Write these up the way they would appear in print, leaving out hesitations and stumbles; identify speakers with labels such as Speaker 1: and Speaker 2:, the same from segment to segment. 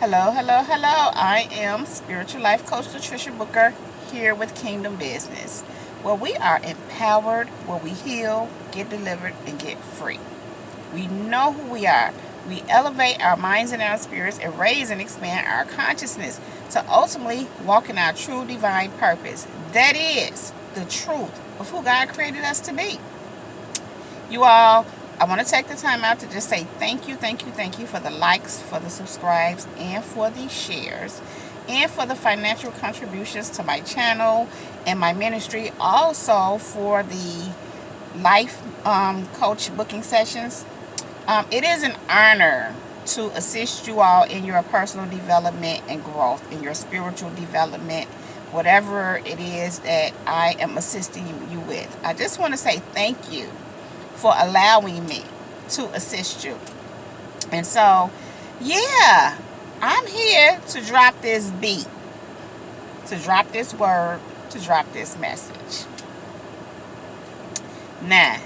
Speaker 1: Hello, hello, hello. I am spiritual life coach Patricia Booker here with Kingdom Business, where we are empowered, where we heal, get delivered, and get free. We know who we are. We elevate our minds and our spirits and raise and expand our consciousness to ultimately walk in our true divine purpose. That is the truth of who God created us to be. You all, I want to take the time out to just say thank you, thank you, thank you for the likes, for the subscribes, and for the shares, and for the financial contributions to my channel and my ministry. Also for the life coach booking sessions. It is an honor to assist you all in your personal development and growth, in your spiritual development, whatever it is that I am assisting you with. I just want to say thank you for allowing me to assist you. And so, yeah, I'm here to drop this beat, to drop this word, to drop this message. Now,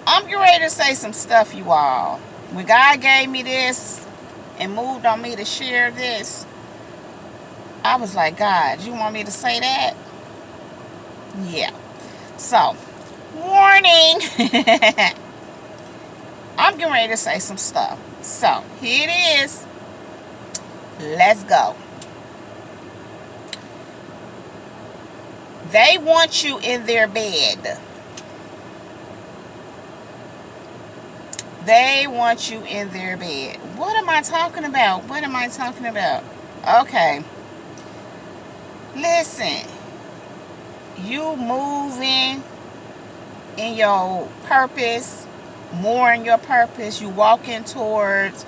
Speaker 1: I'm getting ready to say some stuff, you all. When God gave me this and moved on me to share this, I was like, God, you want me to say that? Yeah. So, warning. I'm getting ready to say some stuff. So, here it is. Let's go. They want you in their bed. They want you in their bed. What am I talking about? What am I talking about? Okay. Listen. You moving in your purpose, more in your purpose. You walking towards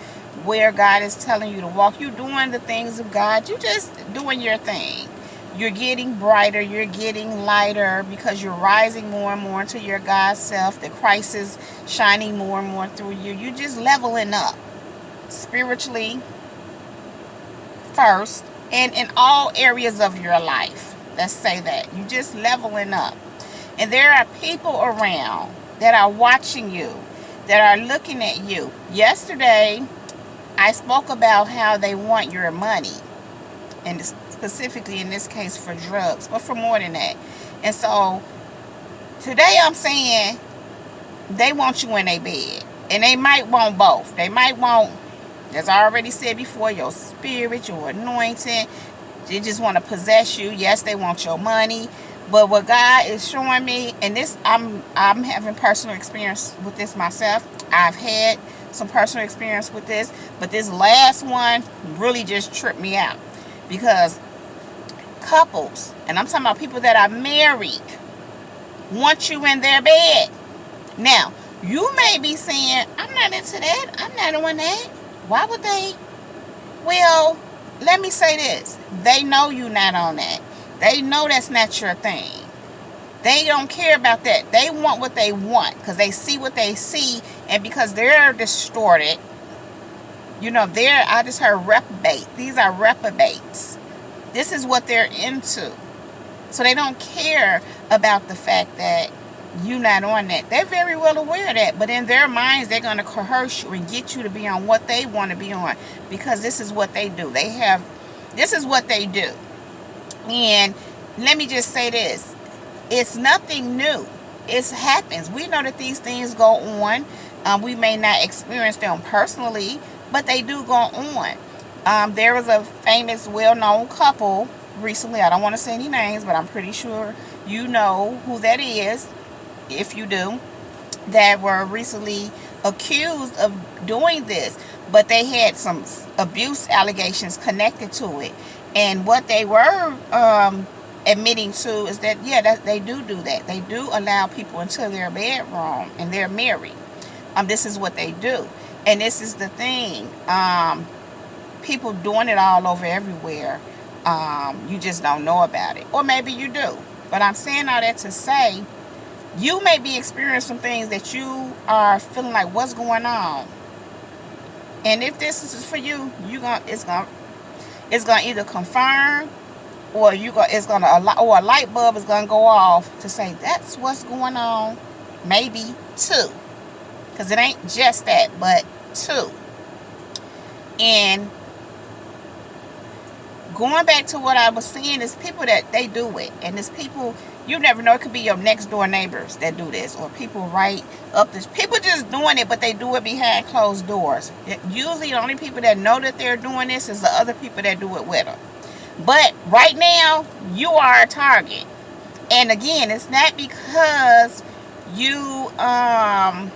Speaker 1: where God is telling you to walk. You doing the things of God. You just doing your thing. You're getting brighter. You're getting lighter because you're rising more and more into your God self. The Christ is shining more and more through you. You're just leveling up spiritually first and in all areas of your life. Let's say that. You're just leveling up. And there are people around that are watching you, that are looking at you. Yesterday, I spoke about how they want your money, and specifically in this case for drugs, but for more than that. And so today I'm saying they want you in their bed, and they might want both. They might want, as I already said before, your spirit, your anointing. They just want to possess you. Yes, they want your money. But what God is showing me, and this, I'm having personal experience with this myself. I've had some personal experience with this, but this last one really just tripped me out, because couples, and I'm talking about people that are married, want you in their bed. Now, you may be saying, I'm not into that. I'm not doing that. Why would they? Well, let me say this. They know you're not on that. They know that's not your thing. They don't care about that. They want what they want because they see what they see, and because they're distorted, I just heard reprobate. These are reprobates. This is what they're into. So they don't care about the fact that you're not on that. They're very well aware of that, but in their minds, they're going to coerce you and get you to be on what they want to be on, because this is what they do. This is what they do. And let me just say this. It's nothing new. It happens. We know that these things go on. We may not experience them personally, but they do go on. There was a famous, well-known couple recently. I don't want to say any names, but I'm pretty sure you know who that is, if you do, that were recently accused of doing this. But they had some abuse allegations connected to it. And what they were admitting to is that, that they do that. They do allow people into their bedroom, and they're married. This is what they do. And this is the thing. People doing it all over everywhere. You just don't know about it. Or maybe you do. But I'm saying all that to say, you may be experiencing some things that you are feeling like, what's going on? And if this is for you, it's gonna either confirm, or a light bulb is gonna go off to say that's what's going on. Maybe two, because it ain't just that, but two. And going back to what I was saying, is people that they do it, and it's people you never know. It could be your next door neighbors that do this, or people right up this. People just doing it, but they do it behind closed doors. Usually, the only people that know that they're doing this is the other people that do it with them. But right now, you are a target, and again, it's not because you are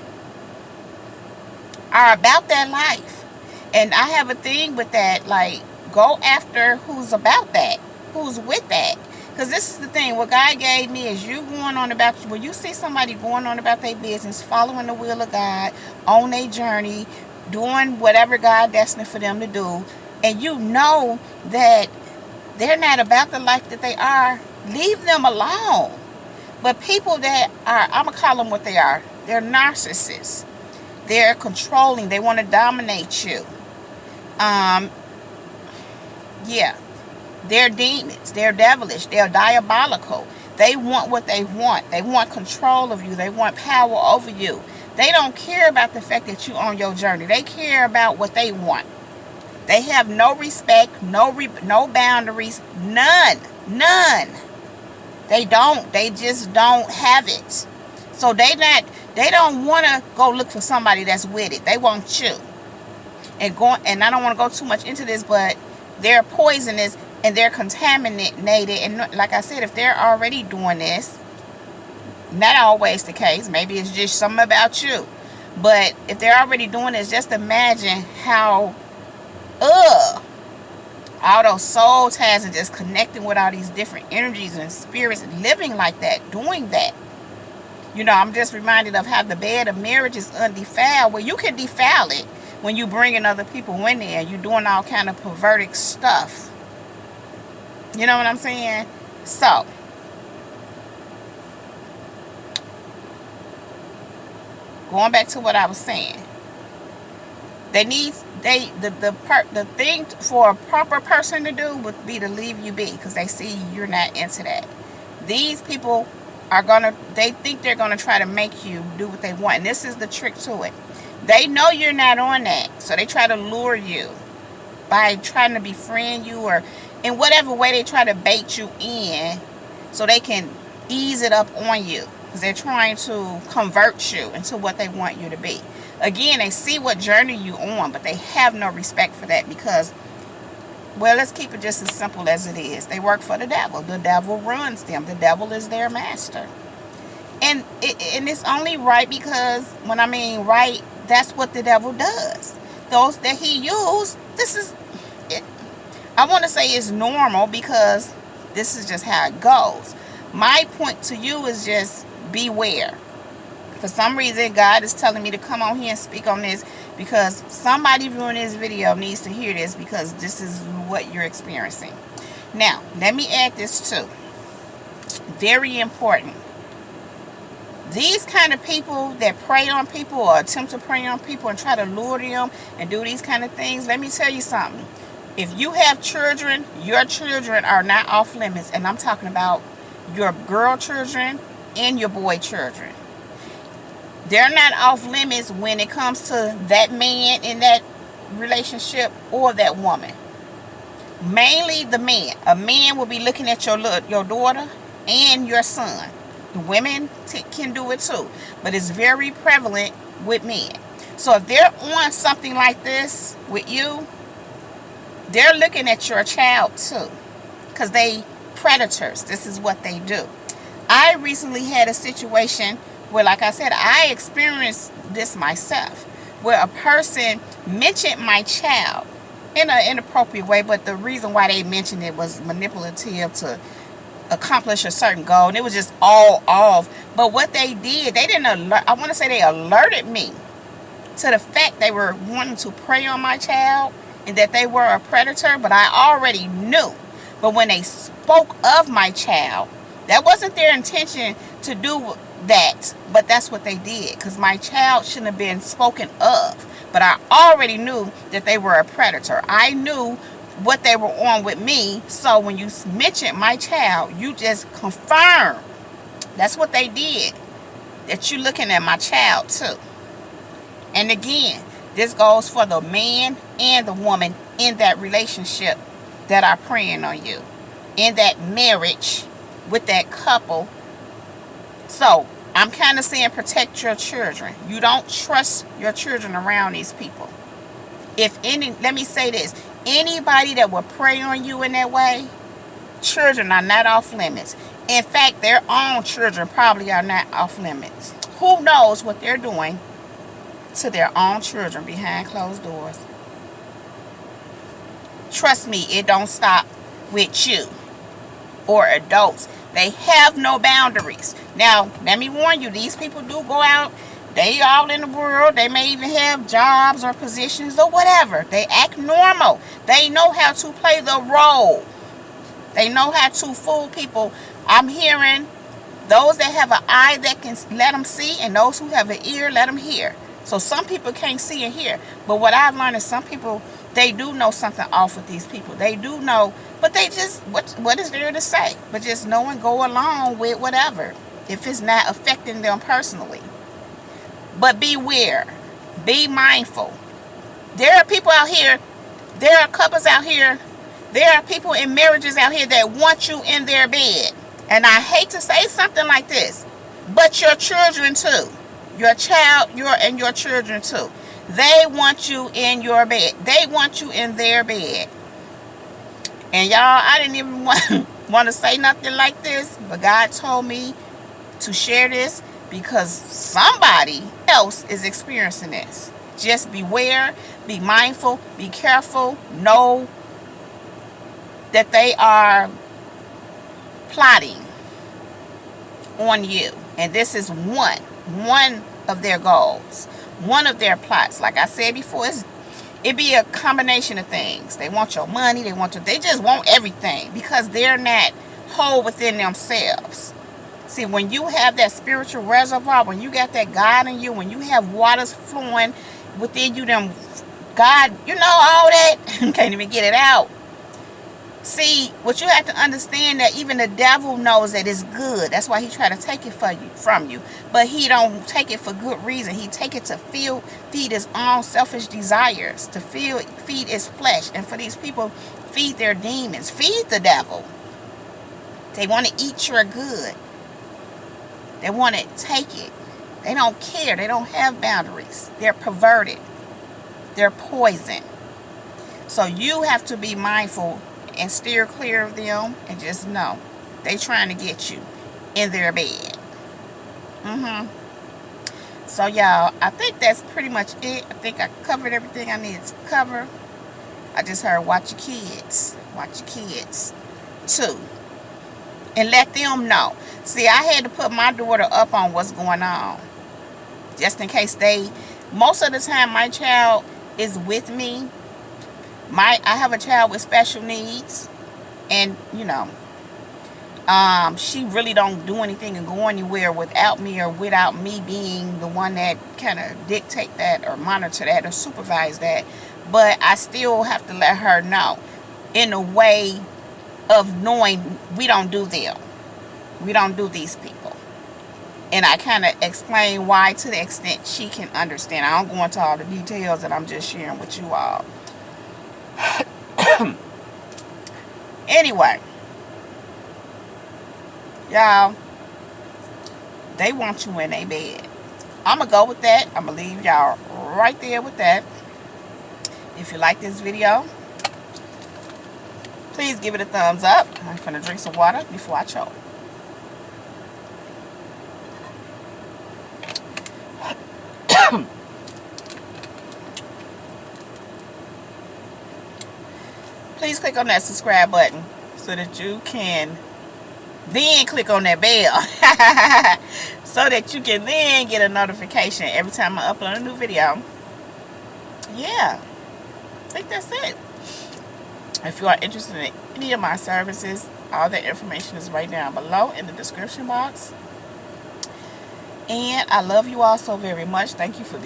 Speaker 1: about that life. And I have a thing with that, like, go after who's about that, who's with that. Because this is the thing, what God gave me is you going on about, when you see somebody going on about their business, following the will of God, on their journey, doing whatever God destined for them to do, and you know that they're not about the life that they are, leave them alone. But people that are, I'm going to call them what they are, they're narcissists. They're controlling, they want to dominate you. Yeah. They're demons. They're devilish. They're diabolical. They want what they want. They want control of you. They want power over you. They don't care about the fact that you're on your journey. They care about what they want. They have no respect, no boundaries, none. They don't. They just don't have it. So they don't want to go look for somebody that's with it. They want you. And I don't want to go too much into this, but they're poisonous and they're contaminated. And like I said, if they're already doing this, not always the case, maybe it's just something about you. But if they're already doing this, just imagine how all those soul ties and just connecting with all these different energies and spirits and living like that, doing that. You know, I'm just reminded of how the bed of marriage is undefiled. Well, you can defile it when you bringing other people in there. You doing all kind of perverted stuff. You know what I'm saying? So, going back to what I was saying. The thing for a proper person to do would be to leave you be, because they see you're not into that. These people they think they're gonna try to make you do what they want. And this is the trick to it. They know you're not on that, so they try to lure you by trying to befriend you, or in whatever way they try to bait you in so they can ease it up on you, because they're trying to convert you into what they want you to be. Again, they see what journey you on, but they have no respect for that because, well, let's keep it just as simple as it is. They work for the devil. The devil runs them. The devil is their master. And it's only right because, when I mean right, that's what the devil does. Those that he used, I want to say it's normal because this is just how it goes. My point to you is just beware. For some reason, God is telling me to come on here and speak on this because somebody viewing this video needs to hear this, because this is what you're experiencing. Now, let me add this too. Very important. These kind of people that prey on people or attempt to prey on people and try to lure them and do these kind of things, let me tell you something. If you have children, your children are not off limits. And I'm talking about your girl children and your boy children. They're not off limits when it comes to that man in that relationship or that woman. Mainly the man. A man will be looking at your daughter and your son. The women can do it too, but it's very prevalent with men. So if they're on something like this with you, they're looking at your child too, because they predators. This is what they do. I recently had a situation where, like I said, I experienced this myself, where a person mentioned my child in an inappropriate way, but the reason why they mentioned it was manipulative to accomplish a certain goal, and it was just all off. But what they did, they didn't alert, I want to say they alerted me to the fact they were wanting to prey on my child and that they were a predator, but I already knew. But when they spoke of my child, that wasn't their intention to do that, but that's what they did, because my child shouldn't have been spoken of. But I already knew that they were a predator. I knew what they were on with me. So when you mentioned my child, you just confirmed that's what they did, that you're looking at my child too. And again, this goes for the man and the woman in that relationship. that are preying on you in that marriage with that couple. So I'm kind of saying protect your children. You don't trust your children around these people. If any, let me say this, anybody that will prey on you in that way, children are not off limits. In fact, their own children probably are not off limits. Who knows what they're doing to their own children behind closed doors? Trust me, it don't stop with you or adults. They have no boundaries. Now, let me warn you, these people do go out. They all in the world. They may even have jobs or positions or whatever. They act normal. They know how to play the role. They know how to fool people. I'm hearing those that have an eye that can let them see, and those who have an ear, let them hear. So some people can't see and hear. But what I've learned is some people, they do know something off with these people. They do know, but they just, what is there to say? But just know and go along with whatever, if it's not affecting them personally. But beware. Be mindful. There are people out here, there are couples out here, there are people in marriages out here that want you in their bed. And I hate to say something like this, but your children too. Your child, and your children too. They want you in your bed. They want you in their bed. And y'all, I didn't even want to say nothing like this, but God told me to share this because somebody else is experiencing this. Just beware, be mindful, be careful, know that they are plotting on you. And this is one of their goals, one of their plots. Like I said before, it be a combination of things. They want your money, they just want everything because they're not whole within themselves. See, when you have that spiritual reservoir, when you got that God in you, when you have waters flowing within you, them God, you know, all that, can't even get it out. See, what you have to understand that even the devil knows that it's good. That's why he try to take it from you. But he don't take it for good reason. He take it to feed his own selfish desires, to feed his flesh. And for these people, feed their demons. Feed the devil. They want to eat your good. They want to take it. They don't care. They don't have boundaries. They're perverted. They're poison. So you have to be mindful and steer clear of them, and just know they trying to get you in their bed. So y'all, I think that's pretty much it. I think I covered everything I needed to cover. I just heard watch your kids too, and let them know. See, I had to put my daughter up on what's going on, just in case most of the time my child is with me. I have a child with special needs, and you know, she really don't do anything and go anywhere without me, or without me being the one that kind of dictate that or monitor that or supervise that. But I still have to let her know in a way of knowing we don't do them. We don't do these people. And I kind of explain why to the extent she can understand. I don't go into all the details that I'm just sharing with you all. Anyway, y'all, they want you in a bed. I'm gonna go with that. I'm gonna leave y'all right there with that. If you like this video, please give it a thumbs up. I'm gonna drink some water before I choke. Please click on that subscribe button so that you can then click on that bell so that you can then get a notification every time I upload a new video. Yeah, I think that's it. If you are interested in any of my services, all that information is right down below in the description box. And I love you all so very much. Thank you for being